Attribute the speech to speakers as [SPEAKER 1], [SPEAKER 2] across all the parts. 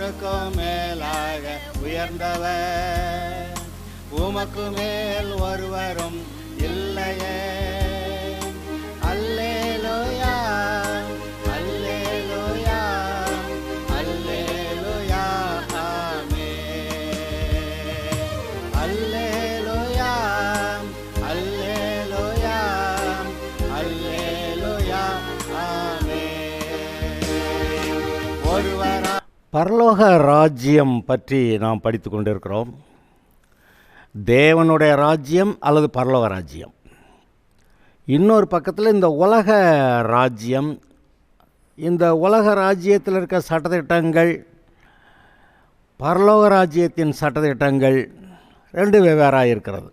[SPEAKER 1] எல்லாருக்கும் மேலாக உயர்ந்தவர், உமக்கு மேல் ஒருவரும் இல்லையே. அல்லேலூயா அல்லேலூயா அல்லேலூயா ஆமென். அல்லேலூயா அல்லேலூயா அல்லேலூயா ஆமென். ஒருவரா
[SPEAKER 2] பரலோக ராஜ்யம் பற்றி நாம் படித்து கொண்டிருக்கிறோம். தேவனுடைய ராஜ்யம் அல்லது பரலோக ராஜ்யம். இன்னொரு பக்கத்தில் இந்த உலக ராஜ்யம். இந்த உலக ராஜ்யத்தில் இருக்க சட்டத்திட்டங்கள், பரலோக ராஜ்யத்தின் சட்டத்திட்டங்கள் ரெண்டு வெவ்வேறாக இருக்கிறது.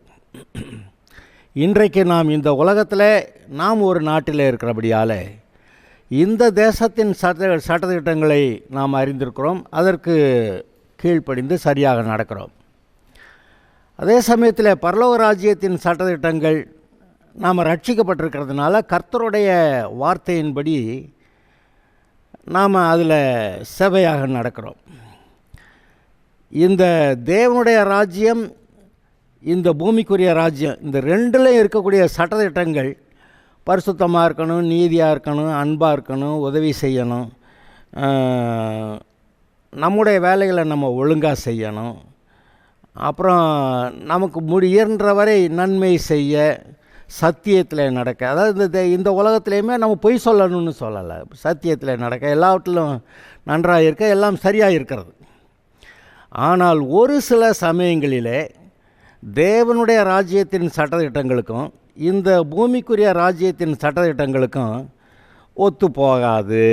[SPEAKER 2] இன்றைக்கு நாம் இந்த உலகத்தில் நாம் ஒரு நாட்டில் இருக்கிறபடியால் இந்த தேசத்தின் சட்டத்திட்டங்களை நாம் அறிந்திருக்கிறோம். அதற்கு கீழ்ப்படிந்து சரியாக நடக்கிறோம். அதே சமயத்தில் பரலோக ராஜ்யத்தின் சட்டத்திட்டங்கள் நாம் ரட்சிக்கப்பட்டிருக்கிறதுனால கர்த்தருடைய வார்த்தையின்படி நாம் அதில் செவையாக நடக்கிறோம். இந்த தேவனுடைய ராஜ்யம், இந்த பூமிக்குரிய ராஜ்யம், இந்த ரெண்டுலேயும் இருக்கக்கூடிய சட்டத்திட்டங்கள் பரிசுத்தமாக இருக்கணும், நீதியாக இருக்கணும், அன்பாக இருக்கணும், உதவி செய்யணும், நம்முடைய வேலைகளை நம்ம ஒழுங்காக செய்யணும், அப்புறம் நமக்கு முடியன்ற வரை நன்மை செய்ய, சத்தியத்தில் நடக்க. அதாவது இந்த உலகத்துலேயுமே நம்ம பொய் சொல்லணும்னு சொல்லலை, சத்தியத்தில் நடக்க, எல்லாவற்றிலும் நன்றாக இருக்க, எல்லாம் சரியாக இருக்கிறது. ஆனால் ஒரு சில சமயங்களிலே தேவனுடைய ராஜ்யத்தின் சட்டத்திட்டங்களுக்கும் இந்த பூமிக்குரிய ராஜ்யத்தின் சட்டத்திட்டங்களுக்கும் ஒத்து போகாது.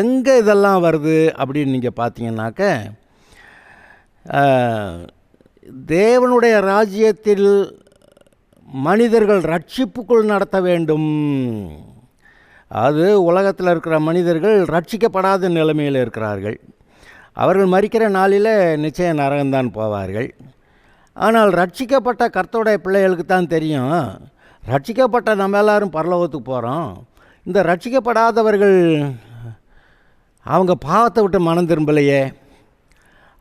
[SPEAKER 2] எங்கே இதெல்லாம் வருது அப்படின்னு நீங்கள் பார்த்தீங்கன்னாக்க, தேவனுடைய ராஜ்யத்தில் மனிதர்கள் ரட்சிப்புக்குள் நடத்த வேண்டும். அது உலகத்தில் இருக்கிற மனிதர்கள் ரட்சிக்கப்படாத நிலைமையில் இருக்கிறார்கள். அவர்கள் மரிக்கிற நாளில் நிச்சயம் நரகம்தான் போவார்கள். ஆனால் ரட்சிக்கப்பட்ட கர்த்தருடைய பிள்ளைகளுக்கு தான் தெரியும், ரட்சிக்கப்பட்ட நம்ம எல்லாரும் பரலோகத்துக்கு போகிறோம், இந்த ரட்சிக்கப்படாதவர்கள் அவங்க பாவத்தை விட்டு மனம் திரும்பலையே,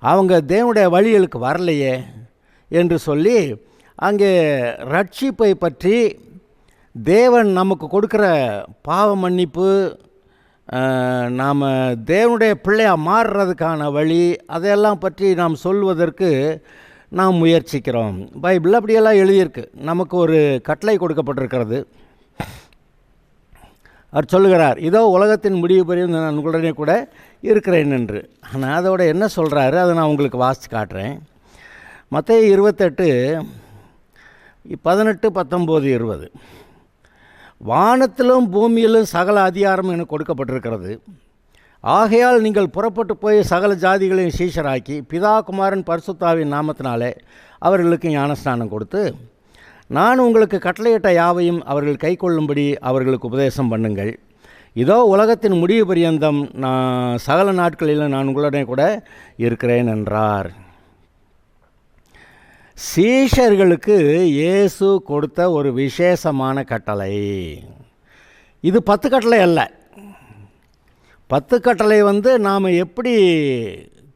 [SPEAKER 2] அவங்க தேவனுடைய வழிகளுக்கு வரலையே என்று சொல்லி அங்கே ரட்சிப்பை பற்றி, தேவன் நமக்கு கொடுக்குற பாவ மன்னிப்பு, நாம் தேவனுடைய பிள்ளையாக மாறுறதுக்கான வழி, அதையெல்லாம் பற்றி நாம் சொல்வதற்கு நாம் முயற்சிக்கிறோம். பைபிள் அப்படியெல்லாம் எழுதியிருக்கு. நமக்கு ஒரு கட்டளை கொடுக்கப்பட்டிருக்கிறது. அவர் சொல்லுகிறார், இதோ உலகத்தின் முடிவு பெரியும் நான் உங்களுடனே கூட இருக்கிறேன் என்று. ஆனால் அதோட என்ன சொல்கிறாரு அதை நான் உங்களுக்கு வாசித்து காட்டுறேன். மத்தேயு 28:18-19-20. வானத்திலும் பூமியிலும் சகல அதிகாரம் எனக்கு கொடுக்கப்பட்டிருக்கிறது. ஆகையால் நீங்கள் புறப்பட்டு போய் சகல ஜாதிகளையும் சீஷராக்கி பிதா குமாரன் பரிசுத்தாவின் நாமத்தினாலே அவர்களுக்கு ஞானஸ்நானம் கொடுத்து, நான் உங்களுக்கு கட்டளையிட்ட யாவையும் அவர்கள் கைக்கொள்ளும்படி அவர்களுக்கு உபதேசம் பண்ணுங்கள். இதோ உலகத்தின் முடிவு பரியந்தம் நான் சகல நாட்களில் நான் உங்களுடனே கூட இருக்கிறேன் என்றார். சீஷர்களுக்கு இயேசு கொடுத்த ஒரு விசேஷமான கட்டளை. இது 10 கட்டளை அல்ல. 10 கட்டளை நாம் எப்படி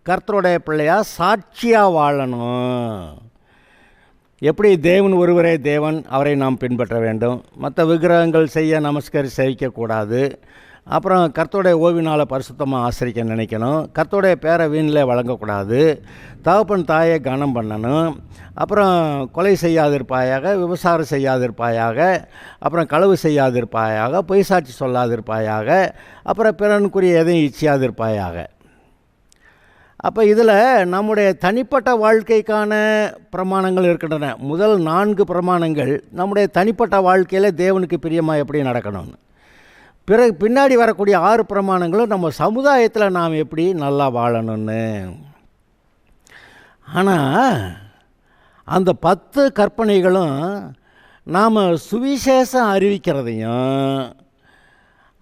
[SPEAKER 2] கர்த்தருடைய பிள்ளையாக சாட்சியாக வாழணும், எப்படி தேவன் ஒருவரே தேவன், அவரை நாம் பின்பற்ற வேண்டும், மற்ற விக்கிரகங்கள் செய்ய நமஸ்காரி செய்யக்கூடாது, அப்புறம் கர்த்தருடைய ஓவினால் பரிசுத்தமாக ஆசிரிக்க நினைக்கணும், கர்த்தருடைய பேரை வீணில் வழங்கக்கூடாது, தகப்பன் தாயை கனம் பண்ணணும், அப்புறம் கொலை செய்யாதிருப்பாயாக, விபசாரம் செய்யாதிருப்பாயாக, அப்புறம் களவு செய்யாதிருப்பாயாக, பொய் சாட்சி சொல்லாதிருப்பாயாக, அப்புறம் பிறனுக்குரிய எதையும் இச்சியாதிருப்பாயாக. அப்போ இதில் நம்முடைய தனிப்பட்ட வாழ்க்கைக்கான பிரமாணங்கள் இருக்கின்றன. முதல் 4 பிரமாணங்கள் நம்முடைய தனிப்பட்ட வாழ்க்கையில் தேவனுக்கு பிரியமாக எப்படி நடக்கணும்னு. பின்னாடி வரக்கூடிய 6 பிரமாணங்களும் நம்ம சமுதாயத்தில் நாம் எப்படி நல்லா வாழணும்னு. ஆனால் அந்த 10 கற்பனைகளும் நாம் சுவிசேஷம் அறிவிக்கிறதையும்,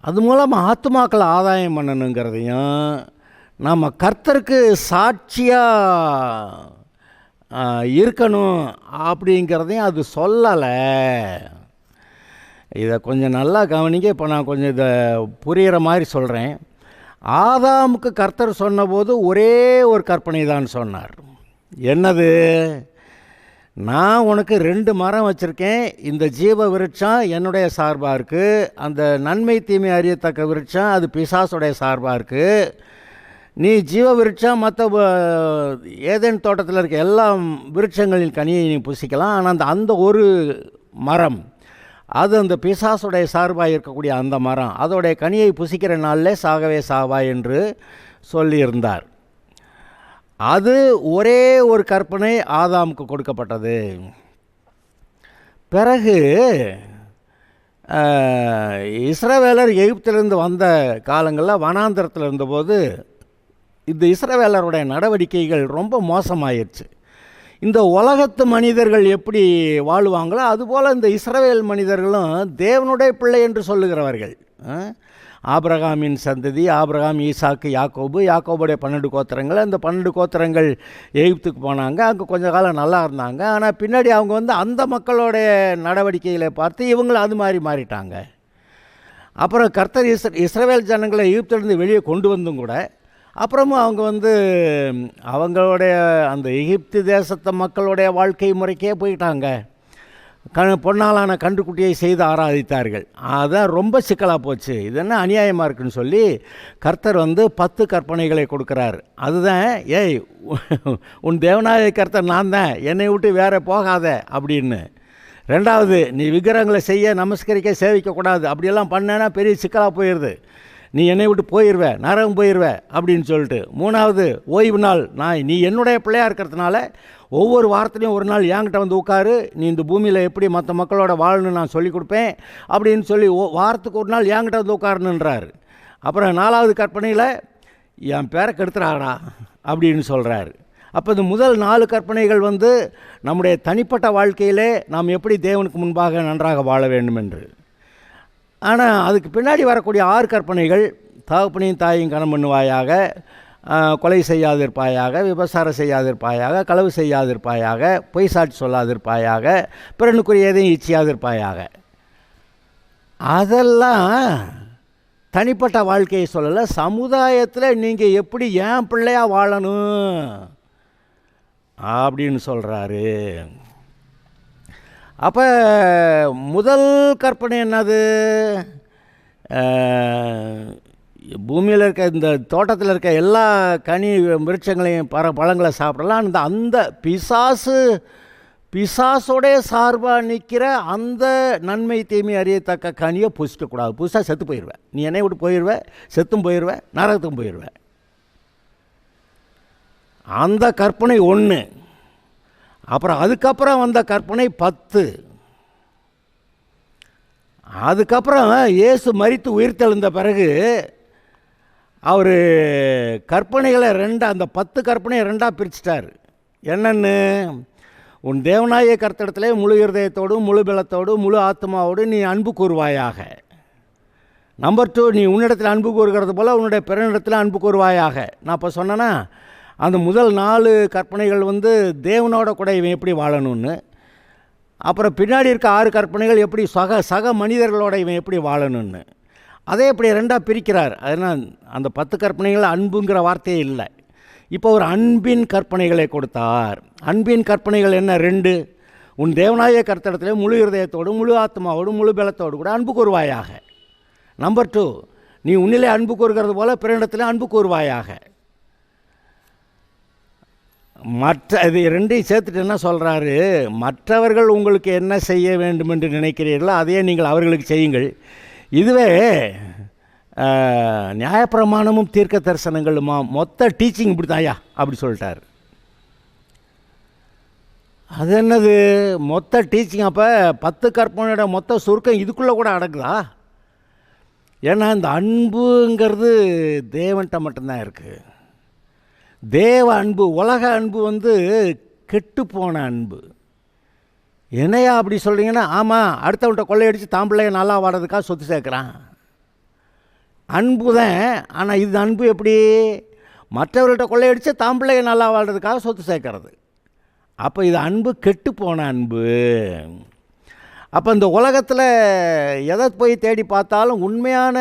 [SPEAKER 2] அது மூலமாக ஆத்துமாக்களை ஆதாயம் பண்ணணுங்கிறதையும், நம்ம கர்த்தருக்கு சாட்சியாக இருக்கணும் அப்படிங்கிறதையும் அது சொல்லலை. இதை கொஞ்சம் நல்லா கவனிங்க. இப்போ நான் கொஞ்சம் இதை புரிகிற மாதிரி சொல்கிறேன். ஆதாமுக்கு கர்த்தர் சொன்னபோது ஒரே ஒரு கற்பனை தான் சொன்னார். என்னது? நான் உனக்கு 2 மரம் வச்சுருக்கேன். இந்த ஜீவ விருட்சம் என்னுடைய சார்பாக இருக்குது, அந்த நன்மை தீமை அறியத்தக்க விருட்சம் அது பிசாசுடைய சார்பாக இருக்குது. நீ ஜீவ விருட்சம் மற்ற ஏதேன் தோட்டத்தில் இருக்க எல்லா விருட்சங்களின் கனியை நீ புசிக்கலாம். ஆனால் அந்த ஒரு மரம், அது அந்த பிசாசுடைய சார்பாக இருக்கக்கூடிய அந்த மரம், அதோடைய கனியை புசிக்கிற நாளிலே சாகவே சாவாய் என்று சொல்லியிருந்தார். அது ஒரே ஒரு கற்பனை ஆதாமுக்கு கொடுக்கப்பட்டது. பிறகு இஸ்ரவேலர் எகிப்திலிருந்து வந்த காலங்களில் வனாந்திரத்தில் இருந்தபோது இந்த இஸ்ரவேலருடைய நடவடிக்கைகள் ரொம்ப மோசமாயிருச்சு. இந்த உலகத்து மனிதர்கள் எப்படி வாழுவாங்களோ அதுபோல் இந்த இஸ்ரவேல் மனிதர்களும் தேவனுடைய பிள்ளை என்று சொல்லுகிறவர்கள். ஆபிரகாமின் சந்ததி, ஆபிரகாம், ஈசாக்கு, யாக்கோபு, யாக்கோபுடைய 12 கோத்திரங்கள். அந்த 12 கோத்திரங்கள் எகிப்துக்கு போனாங்க. அங்கே கொஞ்ச காலம் நல்லா இருந்தாங்க. ஆனால் பின்னாடி அவங்க அந்த மக்களுடைய நடவடிக்கைகளை பார்த்து இவங்களும் அது மாதிரி மாறிட்டாங்க. அப்புறம் கர்த்தர் இஸ்ரவேல் ஜனங்களை எகிப்திலிருந்து வெளியே கொண்டு வந்தும் கூட அப்புறமும் அவங்க அவங்களுடைய அந்த எகிப்து தேசத்து மக்களுடைய வாழ்க்கை முறைக்கே போயிட்டாங்க. பொன்னாலான கன்றுக்குட்டியை செய்து ஆராதித்தார்கள். அதான் ரொம்ப சிக்கலாக போச்சு. இது என்ன அநியாயமாக இருக்குன்னு சொல்லி கர்த்தர் 10 கற்பனைகளை கொடுக்குறார். அதுதான், ஏய் உன் தேவனாய கர்த்தர் நான் தான், என்னை விட்டு வேற போகாத அப்படின்னு. 2வது, நீ விக்கிரகங்களை செய்ய, நமஸ்கரிக்க, சேவிக்கக்கூடாது. அப்படியெல்லாம் பண்ணேன்னா பெரிய சிக்கலாக போயிடுது, நீ என்னை விட்டு போயிடுவ, நரகம் போயிடுவ அப்படின்னு சொல்லிட்டு. 3வது, ஓய்வு நாள், நீ என்னுடைய பிள்ளையாக இருக்கிறதுனால ஒவ்வொரு வாரத்துலையும் ஒரு நாள் என்கிட்ட வந்து உட்காரு, நீ இந்த பூமியில் எப்படி மற்ற மக்களோட வாழணும்னு நான் சொல்லிக் கொடுப்பேன் அப்படின்னு சொல்லி வாரத்துக்கு ஒரு நாள் என்கிட்ட வந்து உட்காரணுன்றார். அப்புறம் 4வது கற்பனையில் என் பேரை கெடுத்துறாடா அப்படின்னு சொல்கிறாரு. அப்போ இந்த முதல் 4 கற்பனைகள் நம்முடைய தனிப்பட்ட வாழ்க்கையிலே நாம் எப்படி தேவனுக்கு முன்பாக நன்றாக வாழ வேண்டும் என்று. ஆனால் அதுக்கு பின்னாடி வரக்கூடிய 6 கற்பனைகள், தகப்பனையும் தாயையும் கனம் பண்ணுவாயாக, கொலை செய்யாதிருப்பாயாக, விபசாரம் செய்யாதிருப்பாயாக, களவு செய்யாதிருப்பாயாக, பொய் சாட்சி சொல்லாதிருப்பாயாக, பிறனுக்குரிய எதையும் இச்சியாதிருப்பாயாக. அதெல்லாம் தனிப்பட்ட வாழ்க்கையை சொல்லலை, சமுதாயத்தில் நீங்கள் எப்படி ஏன் பிள்ளையாக வாழணும் அப்படின்னு சொல்கிறாரு. அப்போ முதல் கற்பனை என்னது? பூமியில் இருக்க இந்த தோட்டத்தில் இருக்க எல்லா கனி விருட்சங்களையும் பழங்களை சாப்பிடலாம். அந்த பிசாசோடைய சார்பாக நிற்கிற அந்த நன்மை தீமை அறியத்தக்க கனியை புசிக்கக்கூடாது. புதுசாக செத்து போயிடுவேன், நீ என்னை விட்டு போயிடுவேன், செத்தும் போயிடுவேன், நரகத்துக்கும் போயிடுவேன். அந்த கற்பனை 1. அப்புறம் அதுக்கப்புறம் வந்த கற்பனை 10. அதுக்கப்புறம் இயேசு மரித்து உயிர்த்தெழுந்த பிறகு அவர் கற்பனைகளை அந்த 10 கற்பனையை 2ஆக பிரிச்சிட்டார். என்னென்னு? உன் தேவனாய கர்த்தரிடத்திலே முழு இருதயத்தோடு, முழு பலத்தோடு, முழு ஆத்மாவோடு நீ அன்பு கூறுவாயாக. நம்பர் 2, நீ உன்னிடத்தில் அன்பு கூறுகிறது போல் உன்னுடைய பிறனிடத்தில் அன்பு கூறுவாயாக. நான் இப்போ சொன்னேன்னா அந்த முதல் 4 கற்பனைகள் தேவனோட கூட இவன் எப்படி வாழணும்னு. அப்புறம் பின்னாடி இருக்க 6 கற்பனைகள் எப்படி சக மனிதர்களோட இவன் எப்படி வாழணும்னு. அதே இப்படி 2ஆக பிரிக்கிறார். அதனால் அந்த 10 கற்பனைகள் அன்புங்கிற வார்த்தையே இல்லை. இப்போ ஒரு அன்பின் கற்பனைகளை கொடுத்தார். அன்பின் கற்பனைகள் என்ன? 2. உன் தேவனாய கர்த்தரிடத்திலே முழு இருதயத்தோடு, முழு ஆத்மாவோடு, முழு பலத்தோடு கூட அன்பு கூறுவாயாக. நம்பர் 2, நீ உன்னிலே அன்பு கூறுகிறது போல பிறனிடத்திலே அன்பு கூறுவாயாக. இது 2ஐயும் சேர்த்துட்டு என்ன சொல்கிறாரு? மற்றவர்கள் உங்களுக்கு என்ன செய்ய வேண்டும் என்று நினைக்கிறீர்களோ அதையே நீங்கள் அவர்களுக்கு செய்யுங்கள். இதுவே நியாயப்பிரமாணமும் தீர்க்க தரிசனங்களுமா மொத்த டீச்சிங் இப்படி தாயா அப்படி சொல்லிட்டார். அது என்னது மொத்த டீச்சிங்? அப்போ 10 கற்பனையோட மொத்த சுருக்கம் இதுக்குள்ளே கூட அடக்குதா? ஏன்னா இந்த அன்புங்கிறது தேவன்கிட்ட மட்டும்தான் இருக்குது. தேவ அன்பு, உலக அன்பு கெட்டு போன அன்பு. என்னையா அப்படி சொல்கிறீங்கன்னா, ஆமாம், அடுத்தவன்கிட்ட கொள்ளையடித்து தான் பிள்ளைய நல்லா வாடுறதுக்காக சொத்து சேர்க்குறான். அன்பு தான். ஆனால் இது அன்பு எப்படி? மற்றவர்கள்ட்ட கொள்ளையடித்து தான் பிள்ளைய நல்லா வாழ்கிறதுக்காக சொத்து சேர்க்கறது. அப்போ இது அன்பு கெட்டு போன அன்பு. அப்போ இந்த உலகத்தில் எதை போய் தேடி பார்த்தாலும் உண்மையான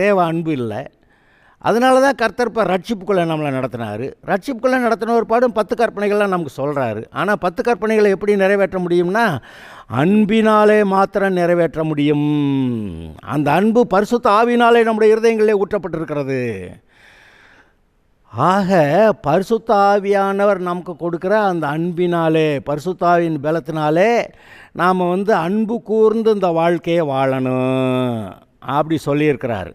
[SPEAKER 2] தேவ அன்பு இல்லை. அதனால தான் கர்த்தர் இப்போ ரட்சிப்புக்குள்ளே நம்மளை நடத்தினார். ரட்சிப்புக்குள்ளே நடத்தின ஒரு பாடும் 10 கற்பனைகள்லாம் நமக்கு சொல்கிறாரு. ஆனால் 10 கற்பனைகளை எப்படி நிறைவேற்ற முடியும்னா அன்பினாலே மாத்திரம் நிறைவேற்ற முடியும். அந்த அன்பு பரிசுத்த ஆவியினாலே நம்முடைய இருதயங்களிலே ஊற்றப்பட்டிருக்கிறது. ஆக பரிசுத்த ஆவியானவர் நமக்கு கொடுக்குற அந்த அன்பினாலே, பரிசுத்த ஆவியின் பலத்தினாலே நாம் அன்பு கூர்ந்து இந்த வாழ்க்கையை வாழணும் அப்படி சொல்லியிருக்கிறார்.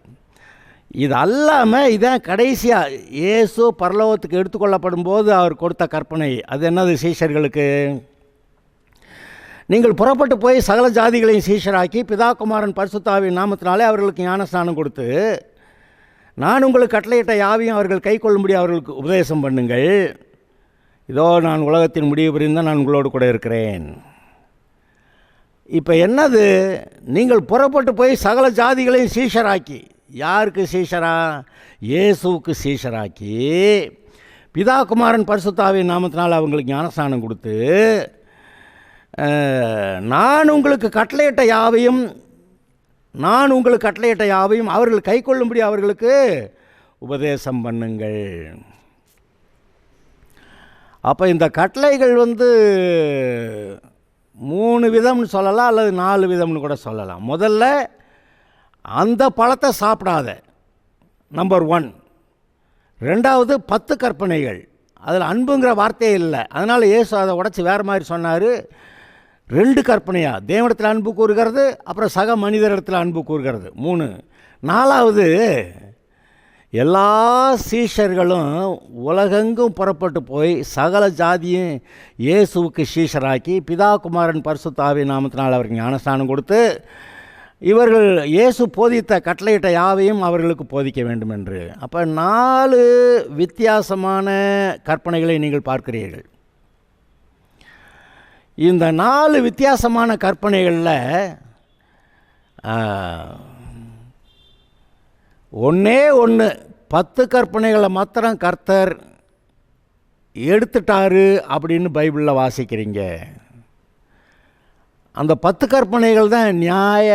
[SPEAKER 2] இது அல்லாமல் இதான் கடைசியாக இயேசு பரலோகத்துக்கு எடுத்துக்கொள்ளப்படும் போது அவர் கொடுத்த கற்பனை. அது என்னது? சீஷர்களுக்கு, நீங்கள் புறப்பட்டு போய் சகல ஜாதிகளையும் சீஷராக்கி பிதா குமாரன் பரிசுத்த ஆவியின் நாமத்தினாலே அவர்களுக்கு ஞானஸ்நானம் கொடுத்து நான் உங்களுக்கு கட்டளையிட்ட யாவையும் அவர்கள் கை கொள்ளும்படி அவர்களுக்கு உபதேசம் பண்ணுங்கள். இதோ நான் உலகத்தின் முடிவு புரிந்து நான் உங்களோடு கூட இருக்கிறேன். இப்போ என்னது? நீங்கள் புறப்பட்டு போய் சகல ஜாதிகளையும் சீஷராக்கி, யாருக்கு சீஷரா? இயேசுவுக்கு சீஷராக்கி பிதா குமாரன் பரிசுத்த ஆவியின் நாமத்தினால் அவங்களுக்கு ஞானஸ்நானம் கொடுத்து நான் உங்களுக்கு கட்டளையிட்ட யாவையும் அவர்கள் கை கொள்ளும்படி அவர்களுக்கு உபதேசம் பண்ணுங்கள். அப்போ இந்த கட்டளைகள் 3 விதம்னு சொல்லலாம், அல்லது 4 விதம்னு கூட சொல்லலாம். முதல்ல, அந்த பழத்தை சாப்பிடாத, நம்பர் 1. ரெண்டாவது 10 கற்பனைகள், அதில் அன்புங்கிற வார்த்தையே இல்லை. அதனால் இயேசு அதை உடச்சி வேறு மாதிரி சொன்னார். 2 கற்பனையாக தேவனிடத்தில் அன்பு கூறுகிறது, அப்புறம் சக மனிதரிடத்தில் அன்பு கூறுகிறது. 3. 4வது, எல்லா சீஷர்களும் உலகெங்கும் புறப்பட்டு போய் சகல ஜாதியும் இயேசுவுக்கு சீஷராக்கி பிதா குமாரன் பரிசுத்த ஆவியின் நாமத்தினால் அவருக்கு ஞானஸ்நானம் கொடுத்து இவர்கள் இயேசு போதித்த கட்டளையிட்ட யாவையும் அவர்களுக்கு போதிக்க வேண்டும் என்று. அப்போ 4 வித்தியாசமான கற்பனைகளை நீங்கள் பார்க்கிறீர்கள். இந்த 4 வித்தியாசமான கற்பனைகளில் ஒன்றே 10 கற்பனைகளை மாத்திரம் கர்த்தர் எடுத்துட்டாரு அப்படின்னு பைபிளில் வாசிக்கிறீங்க. அந்த 10 கற்பனைகள் தான் நியாய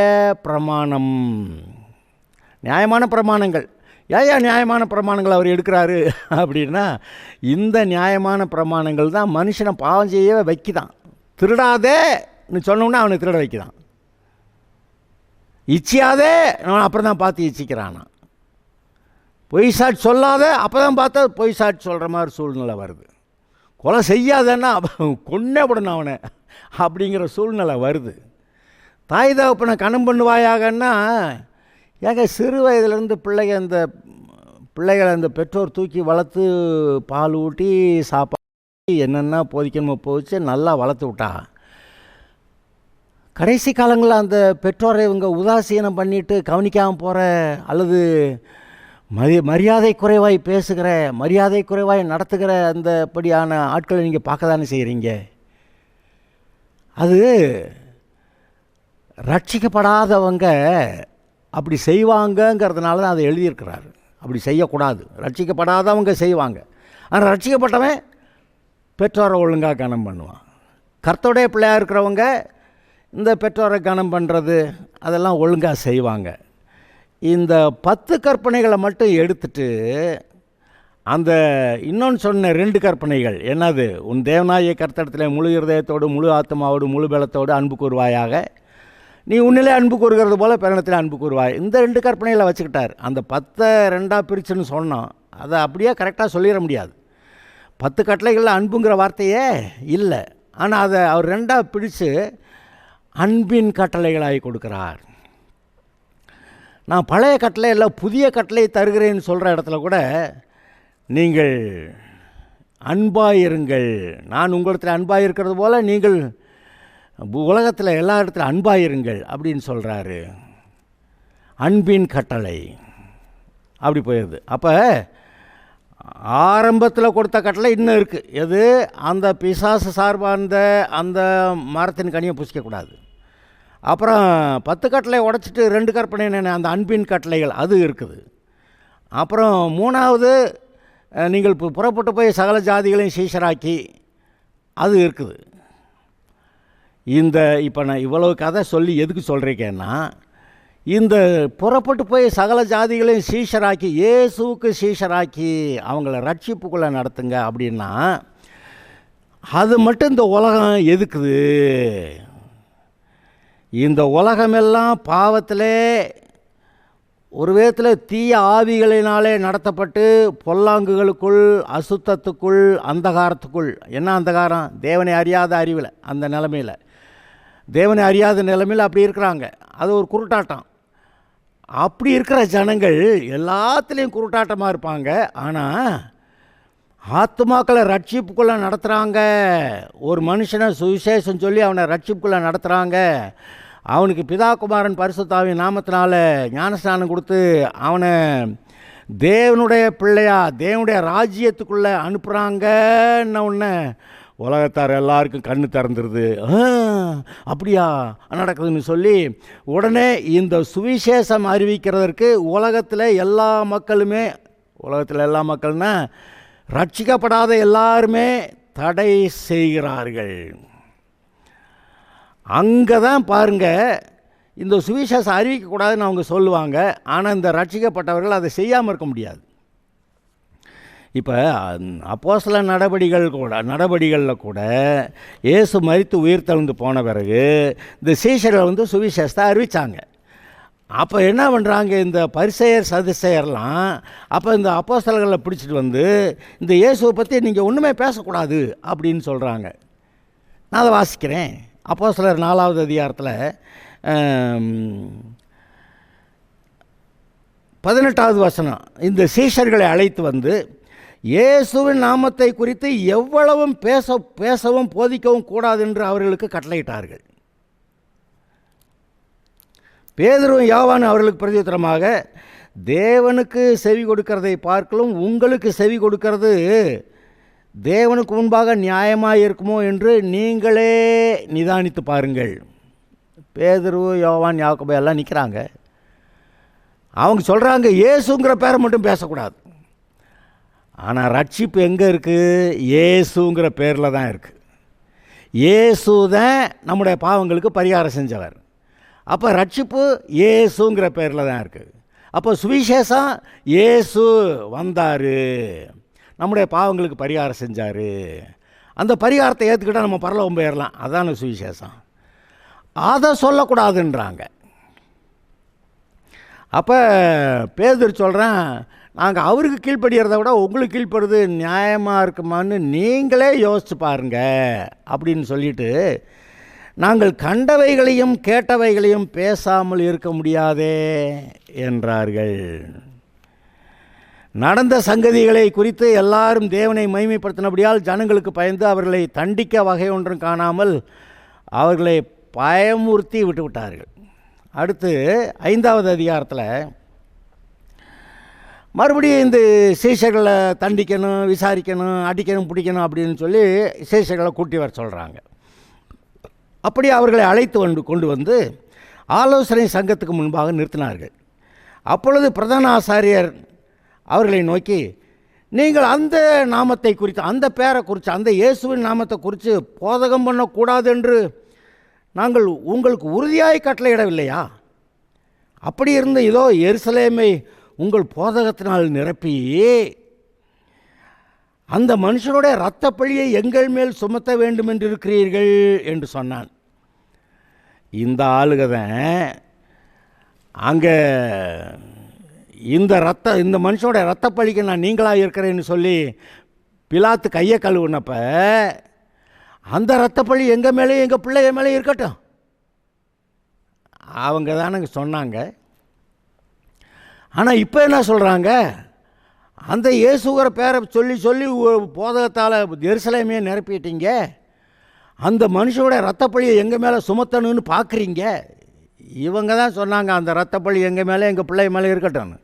[SPEAKER 2] பிரமாணம், நியாயமான பிரமாணங்கள். ஏன் நியாயமான பிரமாணங்கள் அவர் எடுக்கிறாரு அப்படின்னா, இந்த நியாயமான பிரமாணங்கள் தான் மனுஷனை பாவம் செய்யவே வைக்குதான். திருடாதேன்னு சொன்னோன்னா அவனை திருட வைக்குதான். இச்சியாதே அப்புறம் தான் பார்த்து இச்சிக்கிறானா. பொய் சாட்சி சொல்லாத, அப்போ தான் பார்த்தா பொய் சாட்சி சொல்கிற மாதிரி சூழ்நிலை வருது. கொலை செய்யாதேன்னா கொன்னே விடணும் அவனை அப்படிங்கிற சூழ்நிலை வருது. தாய் தகப்பனை கணம் பண்ணுவாயாகன்னா, ஏங்க சிறு வயதுலேருந்து பிள்ளைகளை அந்த பெற்றோர் தூக்கி வளர்த்து பால் ஊட்டி சாப்பாடு என்னென்ன போதிக்கணுமோ போதிச்சு நல்லா வளர்த்து விட்டா, கடைசி காலங்களில் அந்த பெற்றோரை இவங்க உதாசீனம் பண்ணிட்டு கவனிக்காமல் போகிற, அல்லது மரியாதை குறைவாய் பேசுகிற, மரியாதை குறைவாய் நடத்துகிற அந்தபடியான ஆட்களை நீங்கள் பார்க்க தானே செய்கிறீங்க. அது ரட்சிக்கப்படாதவங்க அப்படி செய்வாங்கங்கிறதுனால தான் அதை எழுதியிருக்கிறாரு. அப்படி செய்யக்கூடாது, ரட்சிக்கப்படாதவங்க செய்வாங்க. ஆனால் ரட்சிக்கப்பட்டவன் பெற்றோரை ஒழுங்காக கனம் பண்ணுவான். கர்த்தருடைய பிள்ளையாக இருக்கிறவங்க இந்த பெற்றோரை கனம் பண்ணுறது அதெல்லாம் ஒழுங்காக செய்வாங்க. இந்த 10 கற்பனைகளை மட்டும் எடுத்துட்டு அந்த இன்னொன்று சொன்ன 2 கற்பனைகள் என்னது? உன் தேவனாகிய கர்த்தரிடத்தில் முழு இருதயத்தோடு முழு ஆத்மாவோடு முழு பலத்தோடு அன்பு கூறுவாயாக, நீ உன்னிலே அன்பு கூறுகிறது போல் பிறனிடத்தில் அன்பு கூறுவாய். இந்த 2 கற்பனைகளை வச்சுக்கிட்டார். அந்த 10 2ஆக பிரிச்சுன்னு சொன்னோம், அதை அப்படியே கரெக்டாக சொல்லிட முடியாது. 10 கட்டளைகளில் அன்புங்கிற வார்த்தையே இல்லை. ஆனால் அதை அவர் 2ஆக பிரித்து அன்பின் கட்டளைகளாகி கொடுக்குறார். நான் பழைய கட்டளை இல்லை புதிய கட்டளை தருகிறேன்னு சொல்கிற இடத்துல கூட நீங்கள் அன்பாயிருங்கள், நான் உங்களிடத்தில் அன்பாயிருக்கிறது போல் நீங்கள் உலகத்தில் எல்லா இடத்துல அன்பாயிருங்கள் அப்படின்னு சொல்கிறாரு. அன்பின் கட்டளை அப்படி போயிடுது. அப்போ ஆரம்பத்தில் கொடுத்த கட்டளை இன்னும் இருக்குது. எது? அந்த பிசாசு சார்பார்ந்த அந்த மரத்தின் கனியை புசிக்கக்கூடாது. அப்புறம் 10 கட்டளை உடைச்சிட்டு 2 கற்பனை அந்த அன்பின் கட்டளைகள் அது இருக்குது. அப்புறம் 3வது நீங்கள் இப்போ புறப்பட்டு போய் சகல ஜாதிகளையும் சீஷராக்கி அது இருக்குது. இந்த இப்போ நான் இவ்வளவு கதை சொல்லி எதுக்கு சொல்கிறேன்னா, இந்த புறப்பட்டு போய் சகல ஜாதிகளையும் சீஷராக்கி, இயேசுவுக்கு சீஷராக்கி அவங்கள ரட்சிப்புக்குள்ளே நடத்துங்க அப்படின்னா, அது மட்டும் இந்த உலகம் எதுக்குது? இந்த உலகமெல்லாம் பாவத்திலே ஒரு விதத்தில் தீய ஆவிகளினாலே நடத்தப்பட்டு பொல்லாங்குகளுக்குள், அசுத்தத்துக்குள், அந்தகாரத்துக்குள். என்ன அந்தகாரம்? தேவனை அறியாத அறிவில், அந்த நிலைமையில், தேவனை அறியாத நிலைமையில் அப்படி இருக்கிறாங்க. அது ஒரு குருட்டாட்டம். அப்படி இருக்கிற ஜனங்கள் எல்லாத்துலேயும் குருட்டாட்டமாக இருப்பாங்க. ஆனால் ஆத்துமாக்களை ரட்சிப்புக்குள்ளே நடத்துகிறாங்க. ஒரு மனுஷனை சுவிசேஷம் சொல்லி அவனை ரட்சிப்புக்குள்ளே நடத்துகிறாங்க. அவனுக்கு பிதா குமாரன் பரிசுத்தாவின் நாமத்தினால ஞானஸ்நானம் கொடுத்து அவனை தேவனுடைய பிள்ளையா தேவனுடைய ராஜ்யத்துக்குள்ளே அனுப்புகிறாங்கன்ன உடனே உலகத்தார் எல்லாருக்கும் கண்ணு திறந்துருது. அப்படியா நடக்குதுன்னு சொல்லி உடனே இந்த சுவிசேஷம் அறிவிக்கிறதற்கு உலகத்தில் எல்லா மக்கள்னா ரட்சிக்கப்படாத எல்லாருமே தடை செய்கிறார்கள். அங்கே தான் பாருங்கள், இந்த சுவிசேஷம் அறிவிக்கக்கூடாதுன்னு அவங்க சொல்லுவாங்க. ஆனால் இந்த ரட்சிக்கப்பட்டவர்கள் அதை செய்யாமல் இருக்க முடியாது. இப்போ அப்போஸ்தல நடபடிகளில் கூட இயேசு மரித்து உயிர்த்தெழுந்து போன பிறகு இந்த சீஷர்கள் சுவிசேஷத்தை அறிவித்தாங்க. அப்போ என்ன பண்ணுறாங்க, இந்த பரிசேயர் சதுசேயர்லாம் அப்போ இந்த அப்போஸ்தலர்களை பிடிச்சிட்டு இந்த இயேசுவை பற்றி நீங்கள் ஒன்றுமே பேசக்கூடாது அப்படின்னு சொல்கிறாங்க. நான் அதை வாசிக்கிறேன். அப்போஸ்தலர் 4வது அதிகாரத்தில் 18வது வசனம். இந்த சீஷர்களை அழைத்து இயேசுவின் நாமத்தை குறித்து எவ்வளவும் பேசவும் போதிக்கவும் கூடாது என்று அவர்களுக்கு கட்டளையிட்டார்கள். பேதுருவும் யோவானும் அவர்களுக்கு பிரதியுத்தரமாக, தேவனுக்கு செவி கொடுக்கிறதை பார்க்கலும் உங்களுக்கு செவி கொடுக்கிறது தேவனுக்கு முன்பாக நியாயமாக இருக்குமோ என்று நீங்களே நிதானித்து பாருங்கள். பேதுரு, யோவான், யாக்கோபு எல்லாம் நிற்கிறாங்க. அவங்க சொல்கிறாங்க, இயேசுங்கிற பேரை மட்டும் பேசக்கூடாது. ஆனால் ரட்சிப்பு எங்கே இருக்குது? இயேசுங்கிற பேரில் தான் இருக்குது. இயேசு தான் நம்முடைய பாவங்களுக்கு பரிகாரம் செஞ்சவர். அப்போ ரட்சிப்பு இயேசுங்கிற பேரில் தான் இருக்குது. அப்போ சுவிசேஷம் இயேசு வந்தார், நம்முடைய பாவங்களுக்கு பரிகாரம் செஞ்சார், அந்த பரிகாரத்தை ஏற்றுக்கிட்டால் நம்ம பரலோகம் போயிடலாம். அதான சுவிசேஷம். அதை சொல்லக்கூடாதுன்றாங்க. அப்போ பேதுரு சொல்கிறேன், நாங்கள் அவருக்கு கீழ்ப்படுகிறத விட உங்களுக்கு கீழ்ப்படுறது நியாயமாக இருக்குமான்னு நீங்களே யோசித்து பாருங்க அப்படின்னு சொல்லிட்டு, நாங்கள் கண்டவைகளையும் கேட்டவைகளையும் பேசாமல் இருக்க முடியாதே என்றார்கள். நடந்த சங்கதிகளை குறித்து எல்லாரும் தேவனை மகிமைப்படுத்தினபடியால் ஜனங்களுக்கு பயந்து அவர்களை தண்டிக்க வகை ஒன்றும் காணாமல் அவர்களை பயமுறுத்தி விட்டுவிட்டார்கள். அடுத்து 5வது அதிகாரத்தில் மறுபடியும் இந்த சீஷர்களை தண்டிக்கணும், விசாரிக்கணும், அடிக்கணும், பிடிக்கணும் அப்படின்னு சொல்லி சீஷர்களை கூட்டி வர சொல்கிறாங்க. அப்படி அவர்களை அழைத்து கொண்டு ஆலோசனை சங்கத்துக்கு முன்பாக நிறுத்தினார்கள். அப்பொழுது பிரதான ஆசாரியர் அவர்களை நோக்கி, நீங்கள் அந்த நாமத்தை குறித்து, அந்த பேரை குறித்து, அந்த இயேசுவின் நாமத்தை குறித்து போதகம் பண்ணக்கூடாது என்று நாங்கள் உங்களுக்கு உறுதியாய் கட்டளையிடவில்லையா? அப்படி இருந்து இதோ எருசலேமை உங்கள் போதகத்தினால் நிரப்பி அந்த மனுஷனுடைய இரத்த பழியை எங்கள் மேல் சுமத்த வேண்டும் என்று இருக்கிறீர்கள் என்று சொன்னான். இந்த ஆளுகதான் அங்கே இந்த மனுஷனோட இரத்த பழிக்கு நான் நீங்களாக இருக்கிறேன்னு சொல்லி பிலாத்து கையை கழுவுனப்ப அந்த இரத்த பழி எங்கள் மேலேயும் எங்கள் பிள்ளைய மேலேயும் இருக்கட்டும் அவங்க தானங்க சொன்னாங்க. ஆனால் இப்போ என்ன சொல்கிறாங்க, அந்த இயேசுகிற பேரை சொல்லி சொல்லி போதகத்தால் எருசலேமையே நிரப்பிட்டீங்க, அந்த மனுஷனோட இரத்தப்பழியை எங்கள் மேலே சுமத்தணும்னு பார்க்குறீங்க. இவங்க தான் சொன்னாங்க அந்த இரத்தப்பழி எங்கள் மேலே எங்கள் பிள்ளை மேலே இருக்கட்டும்னு.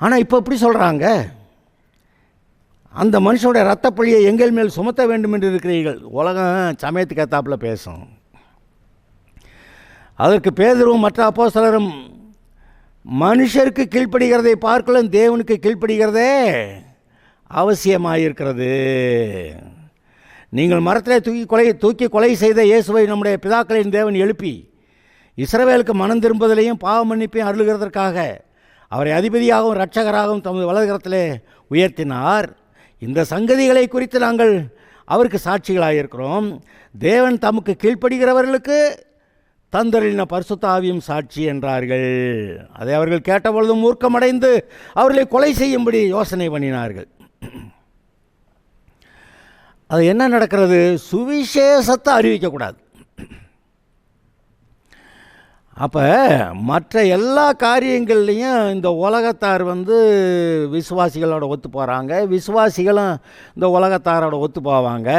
[SPEAKER 2] ஆனால் இப்போ எப்படி சொல்கிறாங்க, அந்த மனுஷனுடைய இரத்தப்பழியை எங்கள் மேல் சுமத்த வேண்டும் என்று இருக்கிறீர்கள். உலகம் சமயத்துக்கு ஏத்தாப்பில் பேசும். அதற்கு பேதுருவும் மற்ற அப்போஸ்தலரும், மனுஷருக்கு கீழ்ப்படுகிறதை பார்க்கலாம் தேவனுக்கு கீழ்ப்படுகிறதே அவசியமாயிருக்கிறது. நீங்கள் மரத்தில் தூக்கி கொலை செய்த இயேசுவை நம்முடைய பிதாக்களின் தேவன் எழுப்பி இஸ்ரவேலுக்கு மனம் திரும்புதலையும் பாவ மன்னிப்பையும் அருளுகிறதற்காக அவரை அதிபதியாகவும் இரட்சகராகவும் தமது வலதுகரத்திலே உயர்த்தினார். இந்த சங்கதிகளை குறித்து நாங்கள் அவருக்கு சாட்சிகளாக இருக்கிறோம். தேவன் தமக்கு கீழ்ப்படுகிறவர்களுக்கு தந்தரின பரிசுத்த ஆவியும் சாட்சி என்றார்கள். அதை அவர்கள் கேட்டபொழுது மூர்க்கமடைந்து அவர்களை கொலை செய்யும்படி யோசனை பண்ணினார்கள். அது என்ன நடக்கிறது? சுவிசேஷத்தை அறிவிக்கக்கூடாது. அப்போ மற்ற எல்லா காரியங்கள்லேயும் இந்த உலகத்தார் விசுவாசிகளோட ஒத்து போகிறாங்க, விசுவாசிகளும் இந்த உலகத்தாரோட ஒத்து போவாங்க.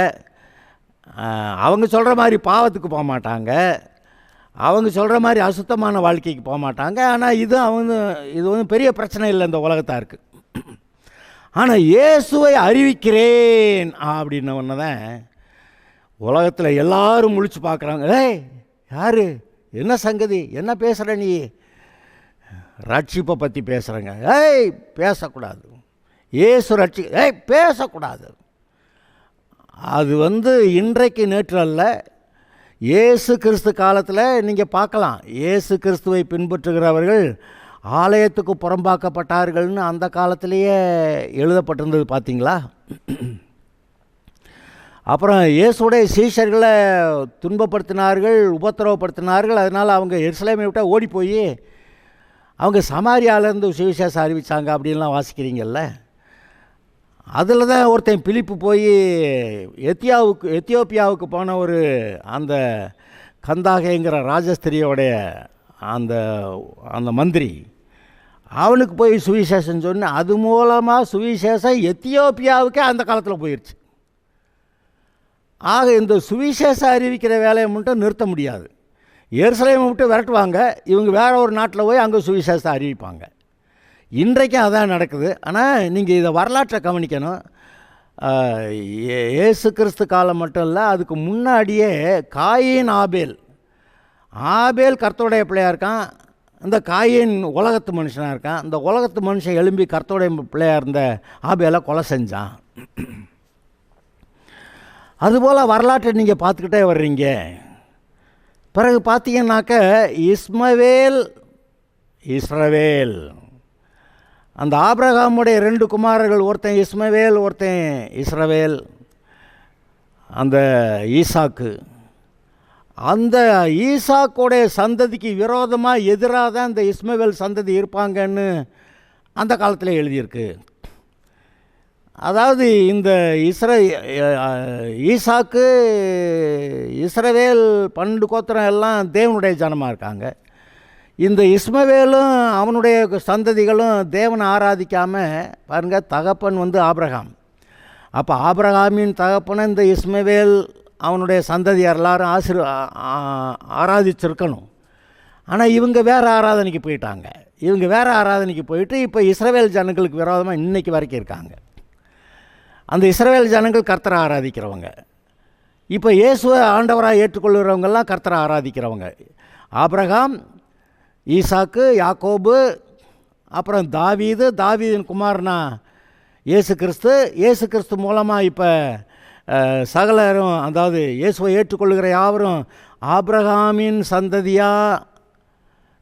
[SPEAKER 2] அவங்க சொல்கிற மாதிரி பாவத்துக்கு போக மாட்டாங்க, அவங்க சொல்கிற மாதிரி அசுத்தமான வாழ்க்கைக்கு போக மாட்டாங்க. ஆனால் இது பெரிய பிரச்சனை இல்லை இந்த உலகத்தாருக்கு. ஆனால் இயேசுவை அறிவிக்கிறேன் அப்படின்ன ஒன்று தான் உலகத்தில் எல்லாரும் முழிச்சு பார்க்குறாங்க. ஏய் யார், என்ன சங்கதி, என்ன பேசுகிற நீ? ரட்சிப்பை பற்றி பேசுகிறேங்க. ஏய் பேசக்கூடாது. இயேசு ஏய் பேசக்கூடாது. அது இன்றைக்கு நேற்று அல்ல, இயேசு கிறிஸ்து காலத்தில் நீங்கள் பார்க்கலாம். இயேசு கிறிஸ்துவை பின்பற்றுகிறவர்கள் ஆலயத்துக்கு புறம்பாக்கப்பட்டார்கள்னு அந்த காலத்திலேயே எழுதப்பட்டிருந்தது பார்த்தீங்களா? அப்புறம் இயேசுடைய சீஷர்களை துன்பப்படுத்தினார்கள், உபத்திரவப்படுத்தினார்கள். அதனால் அவங்க எருசலேமை விட்டால் ஓடி போய் அவங்க சமாரியாவிலேருந்து சுவிசேஷம் அறிவித்தாங்க அப்படின்லாம் வாசிக்கிறீங்கல்ல. அதில் தான் ஒருத்தன் பிலிப்பு போய் எத்தியோப்பியாவுக்கு போன அந்த கந்தாகைங்கிற ராஜஸ்திரியோடைய அந்த மந்திரி, அவனுக்கு போய் சுவிசேஷம் சொன்ன, அது மூலமாக சுவிசேஷம் எத்தியோப்பியாவுக்கே அந்த காலத்தில் போயிடுச்சு. ஆக இந்த சுவிசேஷம் அறிவிக்கிற வேலையை மட்டும் நிறுத்த முடியாது. எருசலேமை மட்டும் விரட்டுவாங்க, இவங்க வேற ஒரு நாட்டில் போய் அங்கே சுவிசேஷத்தை அறிவிப்பாங்க. இன்றைக்கும் அதான் நடக்குது. ஆனால் நீங்கள் இதை வரலாற்றை கவனிக்கணும். இயேசு கிறிஸ்து காலம் மட்டும் இல்லை, அதுக்கு முன்னாடியே காயின் ஆபேல் கர்த்தருடைய பிள்ளையாக இருக்கான், இந்த காயின் உலகத்து மனுஷனாக இருக்கான். இந்த உலகத்து மனுஷன் எழும்பி கர்த்தருடைய பிள்ளையாக இருந்த ஆபேலை கொலை செஞ்சான். அதுபோல் வரலாற்றை நீங்கள் பார்த்துக்கிட்டே வர்றீங்க. பிறகு பார்த்தீங்கன்னாக்க இஸ்ரவேல், அந்த ஆபிரகாமுடைய 2 குமாரர்கள், ஒருத்தன் இஸ்மவேல், ஒருத்தன் இஸ்ரவேல், அந்த ஈசாக்கு. அந்த ஈசாக்குடைய சந்ததிக்கு விரோதமாக எதிராக தான் இந்த இஸ்மவேல் சந்ததி இருப்பாங்கன்னு அந்த காலத்தில் எழுதியிருக்கு. அதாவது இந்த ஈசாக்கு, இஸ்ரவேல் 12 கோத்திரம் எல்லாம் தேவனுடைய ஜனமாக இருக்காங்க. இந்த இஸ்மவேலும் அவனுடைய சந்ததிகளும் தேவனை ஆராதிக்காமல் பாருங்கள், தகப்பன் ஆபிரகாம். அப்போ ஆபிரகாமின் தகப்பனை இந்த இஸ்மவேல் அவனுடைய சந்ததியார் எல்லாரும் ஆராதிச்சிருக்கணும். ஆனால் இவங்க வேறு ஆராதனைக்கு போயிட்டாங்க. இவங்க வேறு ஆராதனைக்கு போயிட்டு இப்போ இஸ்ரவேல் ஜனங்களுக்கு விரோதமாக இன்றைக்கி வரைக்கும் இருக்காங்க. அந்த இஸ்ரவேல் ஜனங்கள் கர்த்தரை ஆராதிக்கிறவங்க. இப்போ இயேசுவை ஆண்டவராக ஏற்றுக்கொள்கிறவங்கெல்லாம் கர்த்தரை ஆராதிக்கிறவங்க. ஆபிரகாம், ஈசாக்கு, யாக்கோபு, அப்புறம் தாவீதின் குமாரனா இயேசு கிறிஸ்து மூலமாக இப்போ சகலரும், அதாவது இயேசுவை ஏற்றுக்கொள்கிற யாவரும் ஆபிரகாமின் சந்ததியாக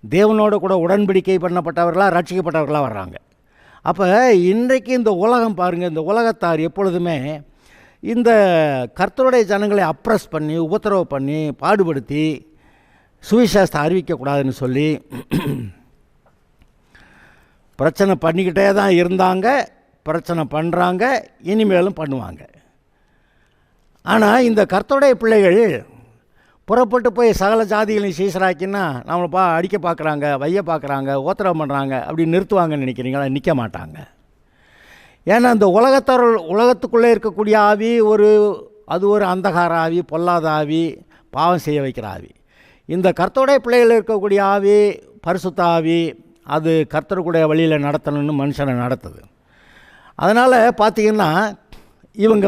[SPEAKER 2] தேவனோட கூட உடன்படிக்கை பண்ணப்பட்டவர்களாக ரட்சிக்கப்பட்டவர்களாக வர்றாங்க. அப்போ இன்றைக்கு இந்த உலகம் பாருங்கள், இந்த உலகத்தார் எப்பொழுதுமே இந்த கர்த்தருடைய ஜனங்களை அப்ரஸ் பண்ணி, உபத்திரவு பண்ணி, பாடுபடுத்தி சுவிசேஷத்தை அறிவிக்கக்கூடாதுன்னு சொல்லி பிரச்சனை பண்ணிக்கிட்டே தான் இருந்தாங்க, பிரச்சனை பண்ணுறாங்க, இனிமேலும் பண்ணுவாங்க. ஆனால் இந்த கர்த்தருடைய பிள்ளைகள் புறப்பட்டு போய் சகல ஜாதிகளையும் சீசராக்கின்னா நம்மளை அடிக்க பார்க்குறாங்க, வைய பார்க்குறாங்க, உபத்திரவம் பண்ணுறாங்க அப்படி நிறுத்துவாங்கன்னு நினைக்கிறீங்களா? நிற்க மாட்டாங்க. ஏன்னா இந்த உலகத்துக்குள்ளே இருக்கக்கூடிய ஆவி அது ஒரு அந்தகார ஆவி, பொல்லாத ஆவி, பாவம் செய்ய வைக்கிற ஆவி. இந்த கர்த்தருடைய பிள்ளைகள் இருக்கக்கூடிய ஆவி பரிசுத்த ஆவி, அது கர்த்தருடைய வழியில் நடத்தணும்னு மனுஷனை நடத்துது. அதனால் பார்த்திங்கன்னா இவங்க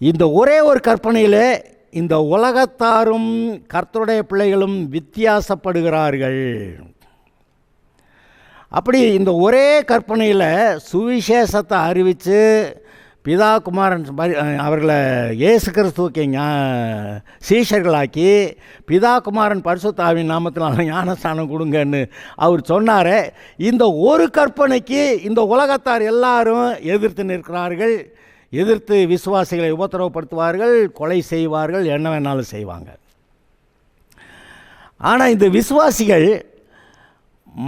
[SPEAKER 2] இந்த ஒரே ஒரு கற்பனையில் இந்த உலகத்தாரும் கர்த்தருடைய பிள்ளைகளும் வித்தியாசப்படுகிறார்கள். அப்படி இந்த ஒரே கற்பனையில் சுவிசேஷத்தை அறிவித்து பிதா குமாரன் அவர்களை இயேசு கிறிஸ்துவுக்கு சீஷர்களாக்கி பிதா குமாரன் பரிசுத்த ஆவியின் நாமத்தில் ஞானஸ்தானம் கொடுங்கன்னு அவர் சொன்னார். இந்த ஒரு கற்பனைக்கு இந்த உலகத்தார் எல்லாரும் எதிர்த்து நிற்கிறார்கள். எதிர்த்து விசுவாசிகளை உபத்திரவப்படுத்துவார்கள், கொலை செய்வார்கள், என்ன வேணாலும் செய்வாங்க. ஆனால் இந்த விசுவாசிகள்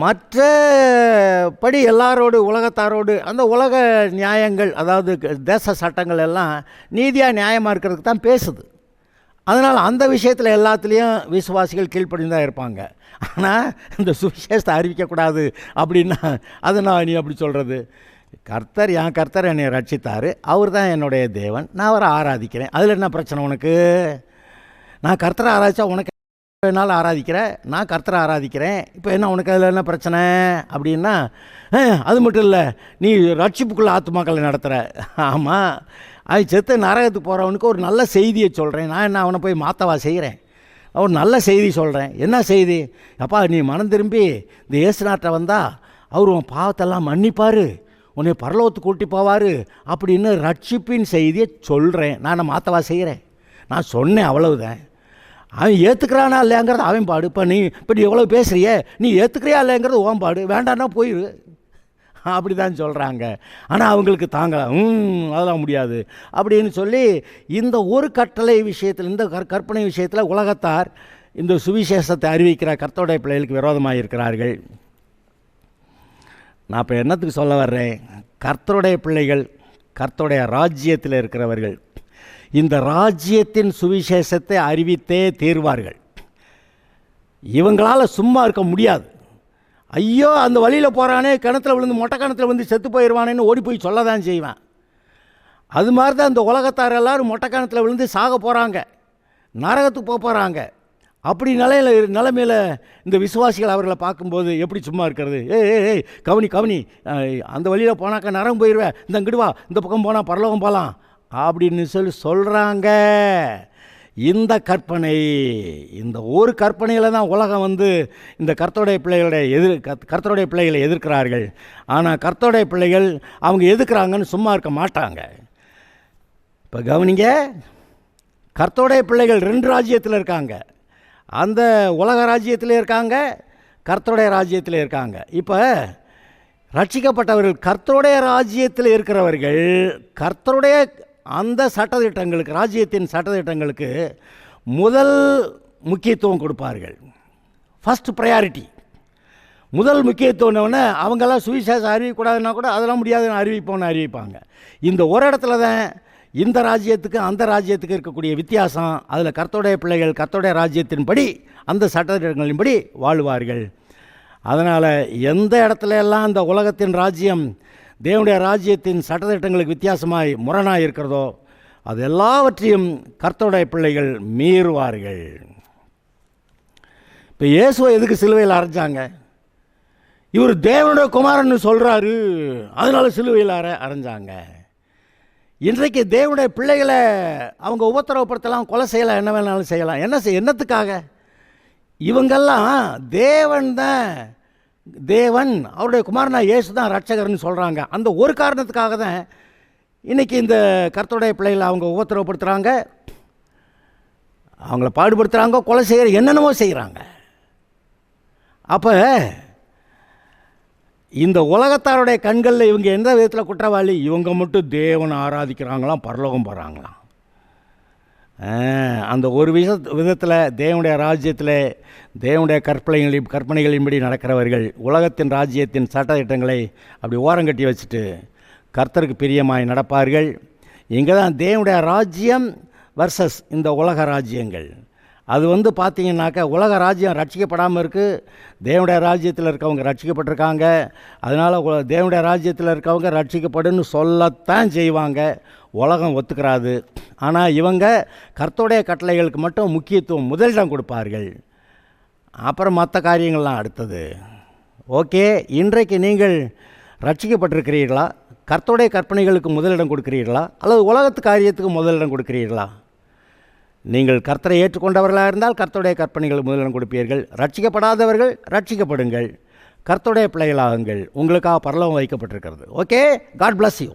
[SPEAKER 2] மற்றபடி எல்லாரோடு உலகத்தாரோடு அந்த உலக நியாயங்கள், அதாவது தேச சட்டங்கள் எல்லாம் நீதியாக நியாயமாக இருக்கிறதுக்கு தான் பேசுது. அதனால் அந்த விஷயத்தில் எல்லாத்துலேயும் விசுவாசிகள் கீழ்ப்படிந்து தான் இருப்பாங்க. ஆனால் இந்த சுவிசேஷத்தை அறிவிக்கக்கூடாது அப்படின்னா அதை நான் நீ அப்படி சொல்கிறது? என் கர்த்தர் என்னை ரட்சித்தார், அவர் தான் என்னுடைய தேவன், நான் அவரை ஆராதிக்கிறேன், அதில் என்ன பிரச்சனை உனக்கு? நான் கர்த்தரை ஆராதித்தா உனக்கு என்னால் ஆராதிக்கிறேன், நான் கர்த்தரை ஆராதிக்கிறேன், இப்போ என்ன உனக்கு அதில் என்ன பிரச்சனை அப்படின்னா, அது மட்டும் இல்லை, நீ ரட்சிப்புக்குள்ள ஆத்துமாக்களை நடத்துகிற. ஆமாம், அது செத்து நரகத்துக்கு போகிறவனுக்கு ஒரு நல்ல செய்தியை சொல்கிறேன். நான் என்ன அவனை போய் மாற்றவா செய்கிறேன்? ஒரு நல்ல செய்தி சொல்கிறேன். என்ன செய்தி? அப்பா, நீ மனம் திரும்பி இந்த இயேசுநாட்டை வந்தால் அவர் உன் பாவத்தெல்லாம் மன்னிப்பார், உன்னை பரலோகத்துக்கு கூட்டி போவார் அப்படின்னு ரட்சிப்பின் செய்தியை சொல்கிறேன். நான் மாற்றவா செய்கிறேன்? நான் சொன்னேன், அவ்வளவுதான். அவன் ஏற்றுக்கிறானா இல்லையாங்கிறது அவன் பாடு. இப்போ நீ எவ்வளோ பேசுகிறியே, நீ ஏற்றுக்கிறியா இல்லைங்கிறது ஓன் பாடு, வேண்டான்னா போயிரு, அப்படி தான் சொல்கிறாங்க. ஆனால் அவங்களுக்கு தாங்கலாம், அதெல்லாம் முடியாது அப்படின்னு சொல்லி இந்த ஒரு கட்டளை விஷயத்தில், இந்த கற்பனை விஷயத்தில் உலகத்தார் இந்த சுவிசேஷத்தை அறிவிக்கிற கர்த்தருடைய பிள்ளைகளுக்கு விரோதமாக இருக்கிறார்கள். நான் இப்போ என்னத்துக்கு சொல்ல வர்றேன்? கர்த்தருடைய பிள்ளைகள், கர்த்தருடைய ராஜ்யத்தில் இருக்கிறவர்கள் இந்த ராஜ்யத்தின் சுவிசேஷத்தை அறிவித்தே தீர்வார்கள். இவங்களால் சும்மா இருக்க முடியாது. ஐயோ, அந்த வழியில் போகிறானே, கிணத்துல விழுந்து மொட்டை கிணத்துல வந்து செத்து போயிடுவானேன்னு ஓடி போய் சொல்ல தான் செய்வேன். அது மாதிரி தான் இந்த உலகத்தார் எல்லோரும் மொட்டை கிணத்துல விழுந்து சாக போகிறாங்க, நரகத்துக்கு போகிறாங்க. அப்படி நிலைமையில் இந்த விசுவாசிகள் அவர்களை பார்க்கும்போது எப்படி சும்மா இருக்கிறது? ஏய் கவனி, அந்த வழியில் போனாக்கா நரகம் போயிடுவேன், இந்த இங்கிட்டு வா, இந்த பக்கம் போனால் பரலோகம் போகலாம் அப்படின்னு சொல்கிறாங்க. இந்த கற்பனை, இந்த ஒரு கற்பனையில் தான் உலகம் இந்த கர்த்தருடைய பிள்ளைகளை எதிர்க்கிறார்கள். ஆனால் கர்த்தருடைய பிள்ளைகள் அவங்க எதிர்க்கிறாங்கன்னு சும்மா இருக்க மாட்டாங்க. இப்போ கவனிங்க, கர்த்தருடைய பிள்ளைகள் 2 ராஜ்யத்தில் இருக்காங்க. அந்த உலக ராஜ்யத்தில் இருக்காங்க, கர்த்தருடைய ராஜ்யத்தில் இருக்காங்க. இப்போ ரட்சிக்கப்பட்டவர்கள் கர்த்தருடைய ராஜ்யத்தில் இருக்கிறவர்கள் கர்த்தருடைய அந்த சட்டத்திட்டங்களுக்கு, ராஜ்யத்தின் சட்டத்திட்டங்களுக்கு முதல் முக்கியத்துவம் கொடுப்பார்கள். ஃபஸ்ட் ப்ரையாரிட்டி, முதல் முக்கியத்துவம்னு அவங்கெல்லாம் சுவிசேஷம் அறிவிக்கக்கூடாதுன்னா கூட அதெல்லாம் முடியாதுன்னு அறிவிப்பாங்க. இந்த ஒரு இடத்துல தான் இந்த ராஜ்யத்துக்கு அந்த ராஜ்யத்துக்கு இருக்கக்கூடிய வித்தியாசம். அதில் கர்த்தருடைய பிள்ளைகள் கர்த்தருடைய ராஜ்யத்தின்படி, அந்த சட்டத்திட்டங்களின்படி வாழ்வார்கள். அதனால் எந்த இடத்துல எல்லாம் இந்த உலகத்தின் ராஜ்யம் தேவனுடைய ராஜ்யத்தின் சட்டத்திட்டங்களுக்கு வித்தியாசமாய் முரணாக இருக்கிறதோ அது எல்லாவற்றையும் கர்த்தருடைய பிள்ளைகள் மீறுவார்கள். இப்போ இயேசுவை எதுக்கு சிலுவையில் அரைஞ்சாங்க? இவர் தேவனுடைய குமாரன்னு சொல்கிறாரு, அதனால சிலுவையில் அரைஞ்சாங்க. இன்றைக்கு தேவனுடைய பிள்ளைகளை அவங்க உபத்திரவப்படுத்தலாம், கொலை செய்யலாம், என்ன வேணாலும் செய்யலாம். என்னத்துக்காக? இவங்கெல்லாம் தேவன் அவருடைய குமாரனா இயேசு தான் ரட்சகர்னு சொல்கிறாங்க. அந்த ஒரு காரணத்துக்காக தான் இன்றைக்கி இந்த கர்த்தருடைய பிள்ளைகளை அவங்க உபத்திரவப்படுத்துகிறாங்க, அவங்கள பாடுபடுத்துகிறாங்க, கொலை செய்கிற என்னென்னமோ செய்கிறாங்க. அப்போ இந்த உலகத்தாருடைய கண்களில் இவங்க எந்த விதத்தில் குற்றவாளி? இவங்க மட்டும் தேவனை ஆராதிக்கிறாங்களாம், பரலோகம் போகிறாங்களாம். அந்த ஒரு விதத்தில் தேவனுடைய ராஜ்யத்தில் தேவனுடைய கற்பனைகளின்படி நடக்கிறவர்கள் உலகத்தின் ராஜ்யத்தின் சட்டத்திட்டங்களை அப்படி ஓரங்கட்டி வச்சுட்டு கர்த்தருக்கு பிரியமாய் நடப்பார்கள். இங்கே தான் தேவனுடைய ராஜ்யம் வர்சஸ் இந்த உலக ராஜ்யங்கள். அது பார்த்தீங்கன்னாக்கா உலக ராஜ்யம் ரட்சிக்கப்படாமல் இருக்குது, தேவனுடைய ராஜ்யத்தில் இருக்கவங்க ரட்சிக்கப்பட்டிருக்காங்க. அதனால் தேவனுடைய ராஜ்யத்தில் இருக்கவங்க ரட்சிக்கப்படுன்னு சொல்லத்தான் செய்வாங்க, உலகம் ஒத்துக்கிறாது. ஆனால் இவங்க கர்த்தருடைய கட்டளைகளுக்கு மட்டும் முக்கியத்துவம் முதலிடம் கொடுப்பார்கள், அப்புறம் மற்ற காரியங்கள்லாம் அடுத்தது. ஓகே, இன்றைக்கு நீங்கள் ரட்சிக்கப்பட்டிருக்கிறீர்களா? கர்த்தருடைய கற்பனைகளுக்கு முதலிடம் கொடுக்கிறீர்களா அல்லது உலகத்து காரியத்துக்கு முதலிடம் கொடுக்கிறீர்களா? நீங்கள் கர்த்தரை ஏற்றுக்கொண்டவர்களாக இருந்தால் கர்த்தருடைய கற்பனைகள் முதலிடம் கொடுப்பீர்கள். ரட்சிக்கப்படாதவர்கள் ரட்சிக்கப்படுங்கள், கர்த்தருடைய பிள்ளைகளாகுங்கள், உங்களுக்காக பரலோகம் வைக்கப்பட்டிருக்கிறது. Okay, God bless you.